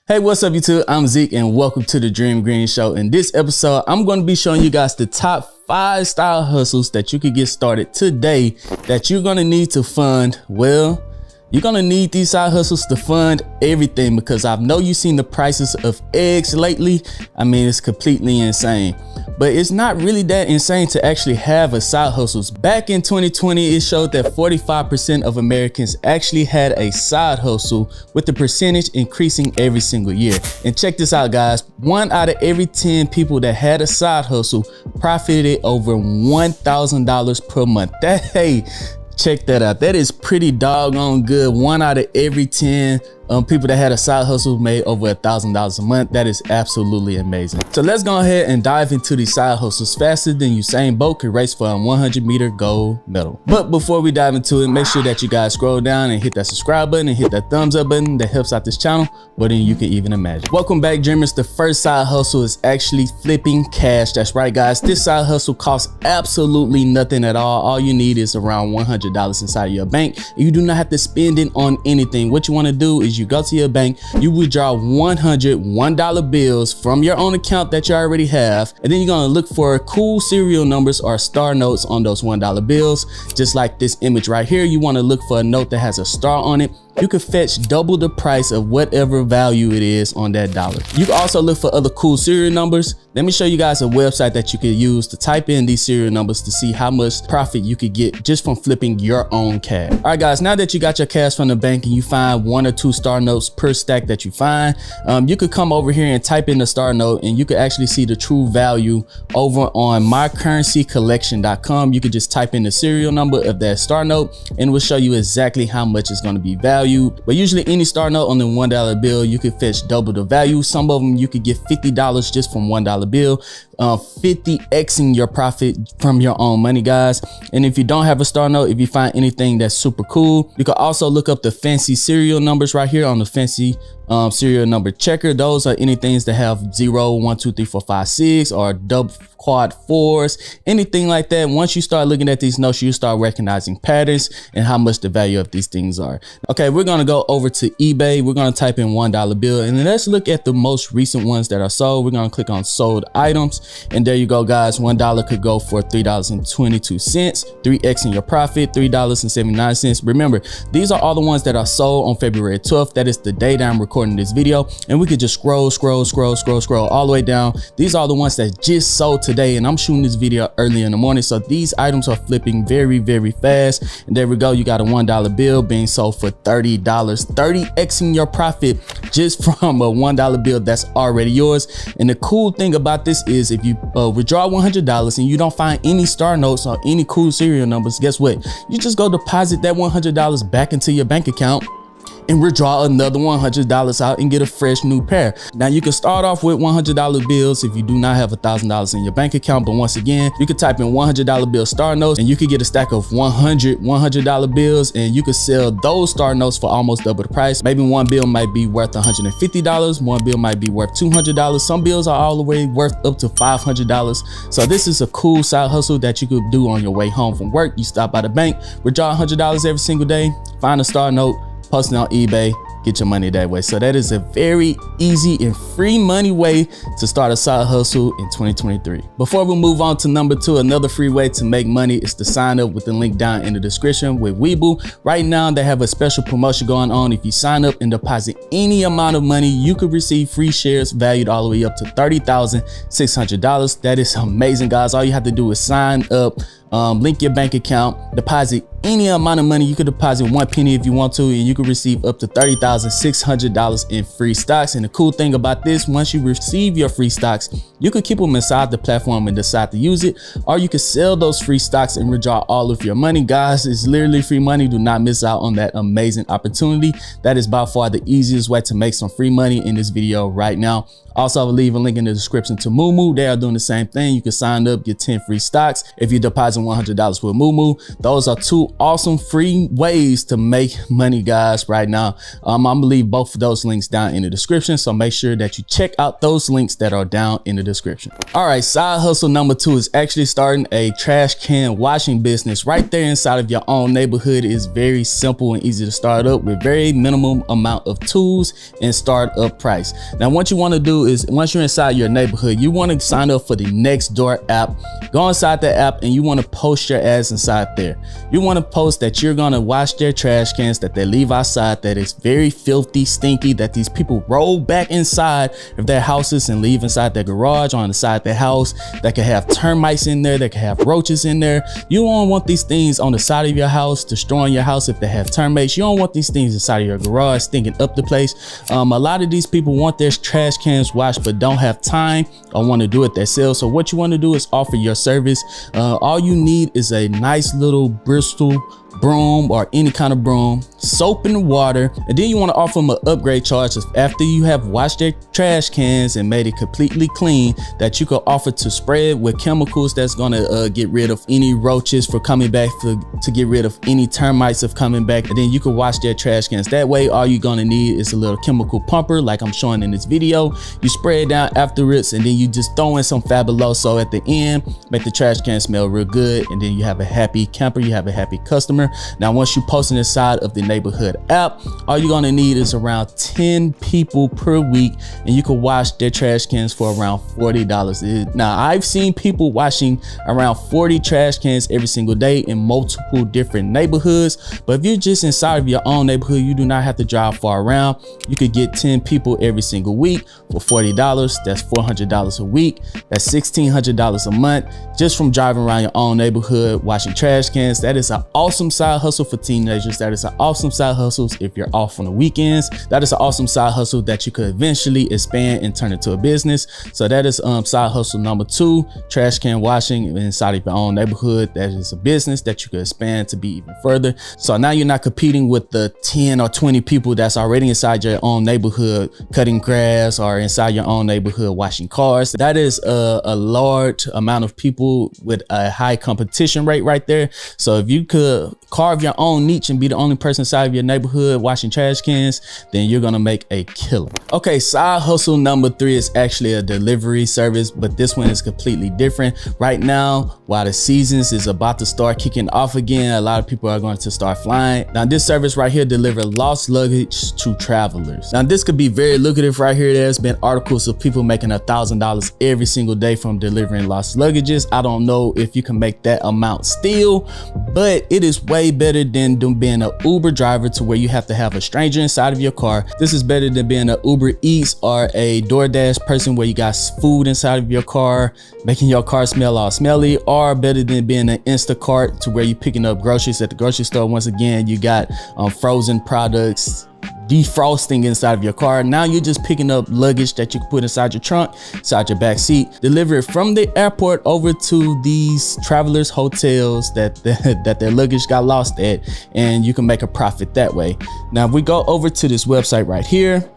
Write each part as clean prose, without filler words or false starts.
Hey, what's up YouTube? I'm Zeke and welcome to the Dream Green Show. In this episode, I'm going to be showing you guys the top 5 style hustles that you could get started today that you're going to need to fund. Well, you're going to need these side hustles to fund everything because I know you've seen the prices of eggs lately. I mean, it's completely insane. But it's not really that insane to actually have a side hustles. Back in 2020, it showed that 45% of Americans actually had a side hustle, with the percentage increasing every single year. And check this out, guys. 1 out of every 10 people that had a side hustle profited over $1,000 per month. Check that out. That is pretty doggone good. 1 out of every 10 people that had a side hustle made over $1,000 a month. That is absolutely amazing. So let's go ahead and dive into these side hustles faster than Usain Bolt could race for a 100-meter gold medal. But before we dive into it, make sure that you guys scroll down and hit that subscribe button and hit that thumbs up button. That helps out this channel more than you can even imagine. Welcome back, dreamers. The first side hustle is actually flipping cash. That's right, guys. This side hustle costs absolutely nothing at all. All you need is around $100 inside of your bank. You do not have to spend it on anything. What you want to do is you go to your bank, you withdraw 100 $1 bills from your own account that you already have, and then you're going to look for cool serial numbers or star notes on those $1 bills. Just like this image right here, you want to look for a note that has a star on it. You could fetch double the price of whatever value it is on that dollar. You can also look for other cool serial numbers. Let me show you guys a website that you could use to type in these serial numbers to see how much profit you could get just from flipping your own cash. All right, guys, now that you got your cash from the bank and you find 1 or 2 star notes per stack that you find, you could come over here and type in the star note and you could actually see the true value over on mycurrencycollection.com. You could just type in the serial number of that star note and it will show you exactly how much it's going to be valued. But usually any star note on the $1 bill, you could fetch double the value. Some of them you could get $50 just from $1 bill, 50xing your profit from your own money, guys. And if you don't have a star note, if you find anything that's super cool, you can also look up the fancy serial numbers right here on the fancy serial number checker. Those are anything that have 0, 1, 2, 3, 4, 5, 6 or double quad 4s, anything like that. Once you start looking at these notes, you start recognizing patterns and how much the value of these things are. Okay, we're gonna go over to eBay. We're gonna type in $1 bill and then let's look at the most recent ones that are sold. We're gonna click on sold items and there you go, guys. $1 could go for $3.22, 3xing your profit, $3.79. Remember, these are all the ones that are sold on February 12th. That is the day that I'm recording this video, and we could just scroll all the way down. These are the ones that just sold today, and I'm shooting this video early in the morning, so these items are flipping very fast. And there we go, you got a $1 bill being sold for $30, 30xing your profit just from a $1 bill that's already yours. And the cool thing about this is if you withdraw $100 and you don't find any star notes or any cool serial numbers, guess what? You just go deposit that $100 back into your bank account and withdraw another $100 out and get a fresh new pair. Now you can start off with $100 bills if you do not have $1,000 in your bank account, but once again, you can type in $100 bill star notes and you can get a stack of 100 $100 bills and you can sell those star notes for almost double the price. Maybe one bill might be worth $150, one bill might be worth $200. Some bills are all the way worth up to $500. So this is a cool side hustle that you could do on your way home from work. You stop by the bank, withdraw $100 every single day, find a star note, post it on eBay, get your money that way. So that is a very easy and free money way to start a side hustle in 2023. Before we move on to number 2, another free way to make money is to sign up with the link down in the description with Webull. Right now they have a special promotion going on. If you sign up and deposit any amount of money, you could receive free shares valued all the way up to $30,600. That is amazing, guys. All you have to do is sign up, link your bank account, deposit any amount of money. You could deposit 1 penny if you want to, and you could receive up to $30,600 in free stocks. And the cool thing about this, once you receive your free stocks, you could keep them inside the platform and decide to use it, or you could sell those free stocks and withdraw all of your money. Guys, it's literally free money. Do not miss out on that amazing opportunity. That is by far the easiest way to make some free money in this video right now. Also, I will leave a link in the description to Moomoo. They are doing the same thing. You can sign up, get 10 free stocks. If you deposit and $100 with Moo. Those are two awesome free ways to make money, guys, right now. I'm gonna leave both of those links down in the description, so make sure that you check out those links that are down in the description. All right, side hustle number 2 is actually starting a trash can washing business right there inside of your own neighborhood. It's very simple and easy to start up with very minimum amount of tools and startup price. Now, what you want to do is, once you're inside your neighborhood, you want to sign up for the Nextdoor app. Go inside the app and you want to post your ads inside there. You want to post that you're going to wash their trash cans that they leave outside, that is very filthy, stinky, that these people roll back inside of their houses and leave inside their garage or on the side of their house, that can have termites in there, that can have roaches in there. You don't want these things on the side of your house destroying your house if they have termites. You don't want these things inside of your garage stinking up the place. A lot of these people want their trash cans washed but don't have time or want to do it themselves. So what you want to do is offer your service. All you need is a nice little Bristol broom or any kind of broom, soap and water, and then you want to offer them an upgrade charge after you have washed their trash cans and made it completely clean, that you could offer to spray it with chemicals that's going to get rid of any roaches for coming back, to get rid of any termites of coming back, and then you could wash their trash cans that way. All you're going to need is a little chemical pumper like I'm showing in this video. You spray it down afterwards, and then you just throw in some Fabuloso at the end, make the trash can smell real good, and then you have a happy camper, you have a happy customer. Now, once you post it inside of the neighborhood app, all you're gonna need is around 10 people per week, and you can wash their trash cans for around $40. Now, I've seen people washing around 40 trash cans every single day in multiple different neighborhoods. But if you're just inside of your own neighborhood, you do not have to drive far around. You could get 10 people every single week for $40. That's $400 a week. That's $1,600 a month just from driving around your own neighborhood washing trash cans. That is an awesome side hustle for teenagers. That is an awesome side hustle if you're off on the weekends. That is an awesome side hustle that you could eventually expand and turn into a business. So that is side hustle number 2, trash can washing inside of your own neighborhood. That is a business that you could expand to be even further. So now you're not competing with the 10 or 20 people that's already inside your own neighborhood cutting grass, or inside your own neighborhood washing cars. That is a large amount of people with a high competition rate right there. So if you could carve your own niche and be the only person inside of your neighborhood washing trash cans, then you're gonna make a killer. Okay, side hustle number 3 is actually a delivery service, but this one is completely different. Right now, while the seasons is about to start kicking off again, a lot of people are going to start flying. Now, this service right here delivers lost luggage to travelers. Now, this could be very lucrative right here. There's been articles of people making $1,000 every single day from delivering lost luggages. I don't know if you can make that amount still, but it is way better than being an Uber driver to where you have to have a stranger inside of your car. This is better than being an Uber Eats or a DoorDash person where you got food inside of your car, making your car smell all smelly, or better than being an Instacart to where you're picking up groceries at the grocery store. Once again, you got frozen products, defrosting inside of your car. Now you're just picking up luggage that you can put inside your trunk, inside your back seat, deliver it from the airport over to these travelers' hotels that their luggage got lost at, and you can make a profit that way. Now, if we go over to this website right here,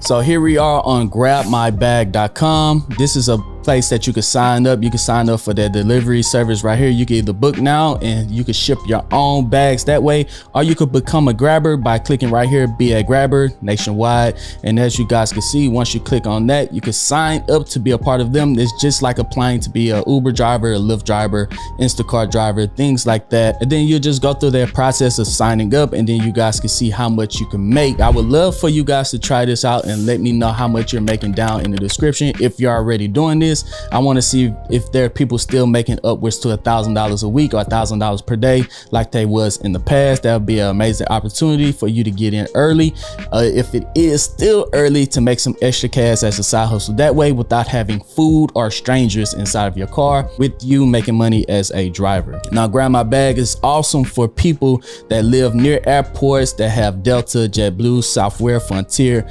so here we are on grabmybag.com. This is a place that you could sign up. You can sign up for their delivery service right here. You can either book now and you can ship your own bags that way, or you could become a grabber by clicking right here, be a grabber nationwide. And as you guys can see, once you click on that, you can sign up to be a part of them. It's just like applying to be a Uber driver, a Lyft driver, Instacart driver, things like that. And then you just go through their process of signing up, and then you guys can see how much you can make. I would love for you guys to try this out and let me know how much you're making down in the description. If you're already doing this, I want to see if there are people still making upwards to $1,000 a week or $1,000 per day like they was in the past. That would be an amazing opportunity for you to get in early. If it is still early, to make some extra cash as a side hustle that way without having food or strangers inside of your car, with you making money as a driver. Now, Grab My Bag is awesome for people that live near airports that have Delta, JetBlue, Southwest, Frontier,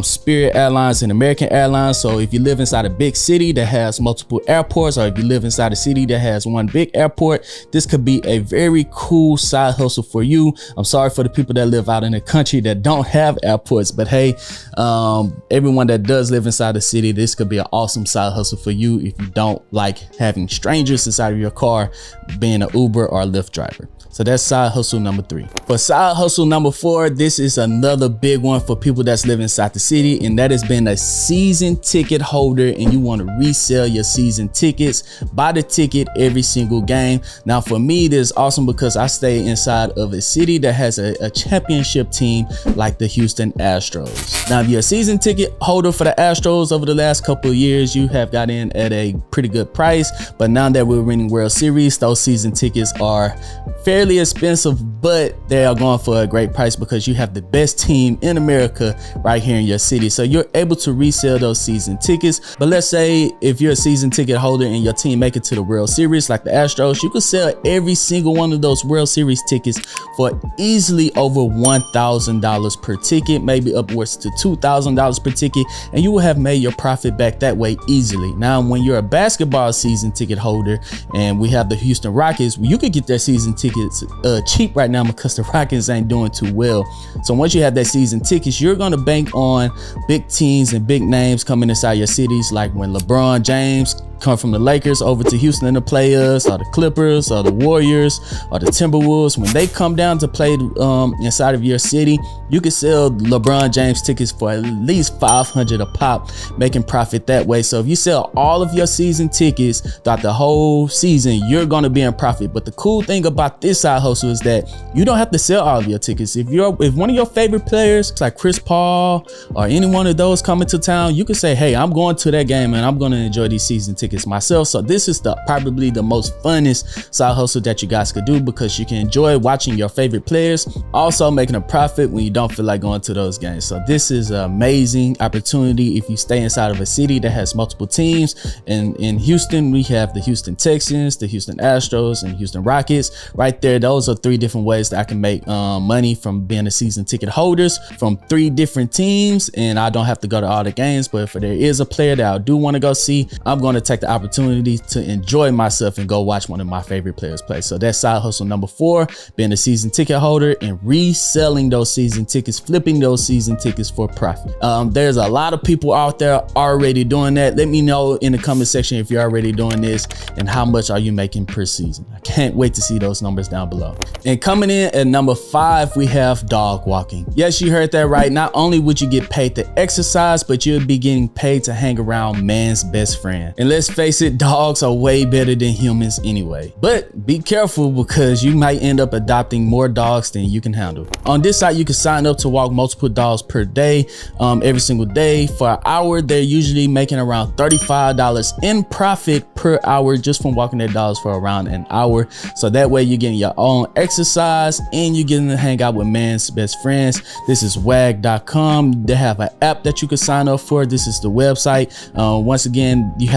Spirit Airlines, and American Airlines. So if you live inside a big city that has multiple airports, or if you live inside a city that has one big airport, this could be a very cool side hustle for you. I'm sorry for the people that live out in the country that don't have airports, but hey, everyone that does live inside the city, this could be an awesome side hustle for you if you don't like having strangers inside of your car, being an Uber or Lyft driver. So that's side hustle number 3. For side hustle number 4, this is another big one for people that's living inside the city, and that has been a season ticket holder, and you want to resell your season tickets. Buy the ticket every single game. Now for me, this is awesome because I stay inside of a city that has a championship team like the Houston Astros. Now if you're a season ticket holder for the Astros over the last couple of years, you have got in at a pretty good price, but now that we're winning World Series, those season tickets are fairly expensive, but they are going for a great price because you have the best team in America right here in your city. So you're able to resell those season tickets. But let's say if you're a season ticket holder and your team make it to the World Series like the Astros, you could sell every single one of those World Series tickets for easily over $1,000 per ticket, maybe upwards to $2,000 per ticket, and you will have made your profit back that way easily. Now when you're a basketball season ticket holder, and we have the Houston Rockets, you could get their season tickets cheap right now because the Rockets ain't doing too well. So once you have that season tickets, you're going to bank on big teams and big names coming inside your cities, like when LeBron James come from the Lakers over to Houston in the playoffs, or the Clippers, or the Warriors, or the Timberwolves. When they come down to play inside of your city, you can sell LeBron James tickets for at least $500 a pop, making profit that way. So if you sell all of your season tickets throughout the whole season, you're going to be in profit. But the cool thing about this side hustle is that you don't have to sell all of your tickets. If one of your favorite players like Chris Paul or any one of those coming to town, you can say, hey, I'm going to that game and I'm going to enjoy these season tickets myself. So this is probably the most funnest side hustle that you guys could do, because you can enjoy watching your favorite players, also making a profit when you don't feel like going to those games. So this is an amazing opportunity if you stay inside of a city that has multiple teams. And in Houston, we have the Houston Texans, the Houston Astros, and Houston Rockets. Right there, those are 3 different ways that I can make money from being a season ticket holders from 3 different teams, and I don't have to go to all the games. But if there is a player that I do want to go see, I'm going to take the opportunity to enjoy myself and go watch one of my favorite players play. So that's side hustle number 4, being a season ticket holder and reselling those season tickets, flipping those season tickets for profit. There's a lot of people out there already doing that. Let me know in the comment section if you're already doing this and how much are you making per season. I can't wait to see those numbers down below. And coming in at number 5, we have dog walking. Yes, you heard that right. Not only would you get paid to exercise, but you'll be getting paid to hang around man's best friend. And let's face it, dogs are way better than humans anyway. But be careful, because you might end up adopting more dogs than you can handle. On this site, you can sign up to walk multiple dogs per day, every single day. For an hour, they're usually making around $35 in profit per hour just from walking their dogs for around an hour. So that way you're getting your own exercise and you're getting to hang out with man's best friends. This is wag.com. They have an app that you can sign up for. This is the website. Once again, you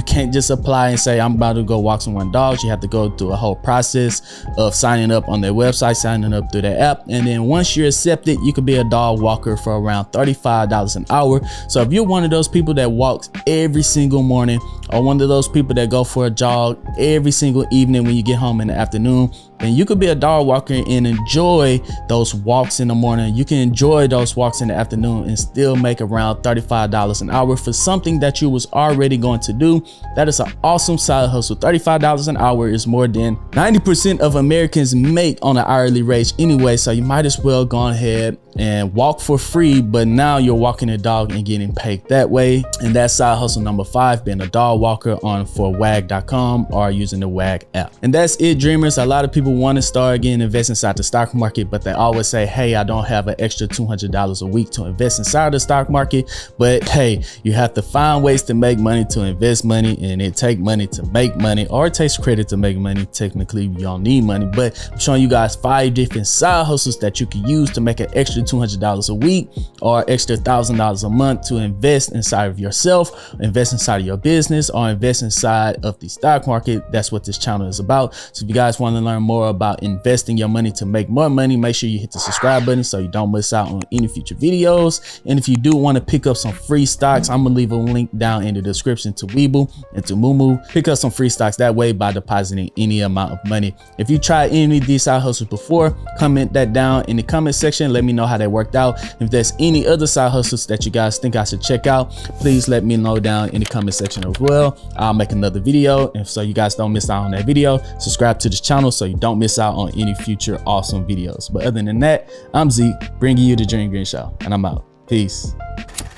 can't just apply and say, I'm about to go walk someone's dogs. You have to go through a whole process of signing up on their website, signing up through their app. And then once you're accepted, you could be a dog walker for around $35 an hour. So if you're one of those people that walks every single morning, or one of those people that go for a jog every single evening when you get home in the afternoon, then you could be a dog walker and enjoy those walks in the morning. You can enjoy those walks in the afternoon and still make around $35 an hour for something that you was already going to do. That is an awesome side hustle. $35 an hour is more than 90% of Americans make on an hourly rate anyway. So you might as well go ahead and walk for free, but now you're walking a dog and getting paid that way. And that's side hustle number 5, being a dog walker for wag.com or using the WAG app. And that's it, dreamers. A lot of people want to start getting invest inside the stock market, but they always say, hey, I don't have an extra $200 a week to invest inside the stock market. But hey, you have to find ways to make money to invest money, and it takes money to make money, or it takes credit to make money. Technically, you don't need money, but I'm showing you guys 5 different side hustles that you can use to make an extra $200 a week or extra $1,000 a month to invest inside of yourself, invest inside of your business, business or investing side of the stock market, that's what this channel is about. So if you guys want to learn more about investing your money to make more money, make sure you hit the subscribe button so you don't miss out on any future videos. And if you do want to pick up some free stocks, I'm gonna leave a link down in the description to Webull and to Moomoo. Pick up some free stocks that way by depositing any amount of money. If you tried any of these side hustles before, comment that down in the comment section. Let me know how they worked out. If there's any other side hustles that you guys think I should check out, please let me know down in the comment section as well. I'll make another video, and so you guys don't miss out on that video, subscribe to this channel so you don't miss out on any future awesome videos. But other than that, I'm Zeke, bringing you the Dream Green Show, and I'm out. Peace.